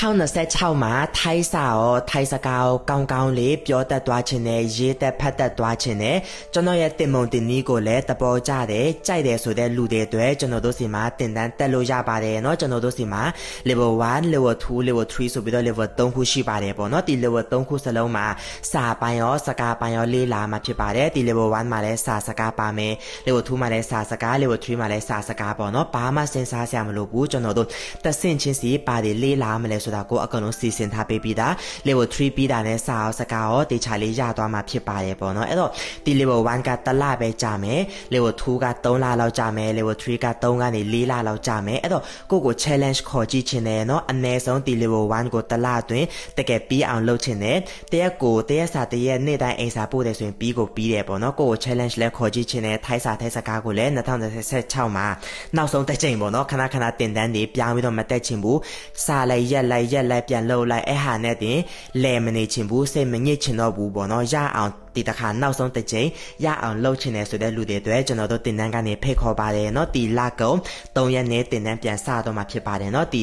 ထောင်းနဆက်6မှာထိုင်းစာရောထိုင်းစကားကိုကောင်းကောင်းလေးပြောတတ်သွားခြင်းနဲ့ရေးတတ်ဖတ်တတ်သွားခြင်းနဲ့ကျွန်တော်ရဲ့တင်မုံတင်နည်းကိုလည်းသဘောကျတယ်ကြိုက်တယ်ဆိုတဲ့လူတွေအတွက်ကျွန်တော်တို့စီမှာတင်တန်းတက်လို့ရပါတယ်เนาะကျွန်တော်တို့စီမှာ level 1 level 2 level 3ဆိုပြီးတော့ level 3ခုရှိပါတယ်ပေါ့เนาะဒီ level 3ခုစလုံးမှာစာပိုင်းရောစကားပိုင်းရောလေးလာမှာဖြစ်ပါတယ်ဒီ level 1မှာလည်းစာစကားပါမယ် level 2မှာလည်းစာစကား level 3မှာလည်းစာစကားပေါ့เนาะဘာမှစဉ်းစားစရာမလိုဘူးကျွန်တော်တို့တဆင့်ချင်းစီပါတယ်လေးလာမလဲဆိုတာကိုအကုန်လုံးစီစဉ်ထားပေးပြီးသား level 3ပြီးတာနဲ့စာရောစကားရောတေချာလေးရသွားမှာဖြစ်ပါတယ်ပေါ့နော်အဲ့တော့ဒီ level 1ကတစ်လပဲကြာမယ် level 2က3လလောက်ကြာမယ် level 3က3ကနေ4လလောက်ကြာမယ်အဲ့တော့ကို challenge ခေါ်ကြည့်ချင်တယ်เนาะအနည်းဆုံးဒီ level 1ကိုတစ်လအတွင်းတကယ်ပြီးအောင်လုပ်ချင်တယ်တရက်စာတရက်နေ့တိုင်းအိမ်စာပို့တယ်ဆိုရင်ပြီးတယ်ပေါ့နော်ကို challenge လဲခေါ်ကြည့်ချင်တယ်ထိုင်းစာထိုင်းစကားကိုလည်း2026မှာနောက်ဆုံးတစ်ချိန်ပေါ့နော်ခဏတင်တန်းတွေပြောင်းပြီးတော့မတက်ချင်ဘူးစာလိုက်ရက်လိုက်ပြန်လှုပ်လိုက်အဲ့ဟာနဲ့တင်လဲမနေချင်ဘူးစိတ်မညစ်ချင်တော့ဘူးပေါ့နော်ရအောင်ဒီတစ်ခါနောက်ဆုံးတစ်ချိန်ရအောင်လှုပ်ချင်တယ်ဆိုတဲ့လူတွေအတွက်ကျွန်တော်တို့တင်တန်းကနေဖိတ်ခေါ်ပါတယ်เนาะဒီလကုံ3ရက်နဲ့တင်တန်းပြန်စတော့မှာဖြစ်ပါတယ်เนาะဒီ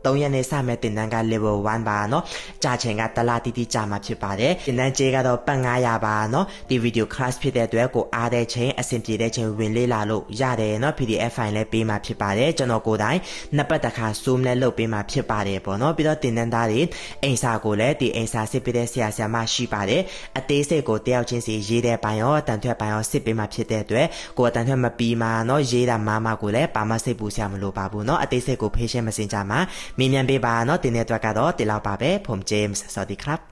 3ရက်နေစမဲ့တင်တန်းက level 1ပါเนาะကြာချိန်ကတလားတီကြာမှာဖြစ်ပါတယ်တင်တန်းကျေးကတော့ပတ်900ပါเนาะဒီ video class ဖြစ်တဲ့အတွက်ကိုအားတဲ့ချိန်အဆင်ပြေတဲ့ချိန်ဝင်လေးလာလို့ရတယ်เนาะ PDF file လည်းပေးမှာဖြစ်ပါတယ်ကျွန်တော်ကိုယ်တိုင်နှစ်ပတ်တစ်ခါ zoom နဲ့လုပ်ပေးမှာဖြစ်ပါတယ်ပေါ့เนาะပြီးတော့တင်တန်းသားတွေအိမ်စာကိုလည်းဒီအိမ်စာစစ်ပေးတဲ့ဆရာမရှိပါတယ်အသေးစိတ်ကိုတယောက်ချင်းစီရေးတဲ့ပိုင်းရောတန်ထွက်ပိုင်းရောစစ်ပေးမှာဖြစ်တဲ့အတွက်ကိုယ်တန်ထွက်မပြီးမှာเนาะရေးတာမှာကိုလည်းပါမစိတ်ပူစရာမလိုပါဘူးเนาะအသေးစိတ်ကို patient messenger မှာမြင်မြန်ပေးပါเนาะတင်တဲ့အတွက်ကတော့ဒီလောက်ပါပဲผมเจมส์สวัสดีครับ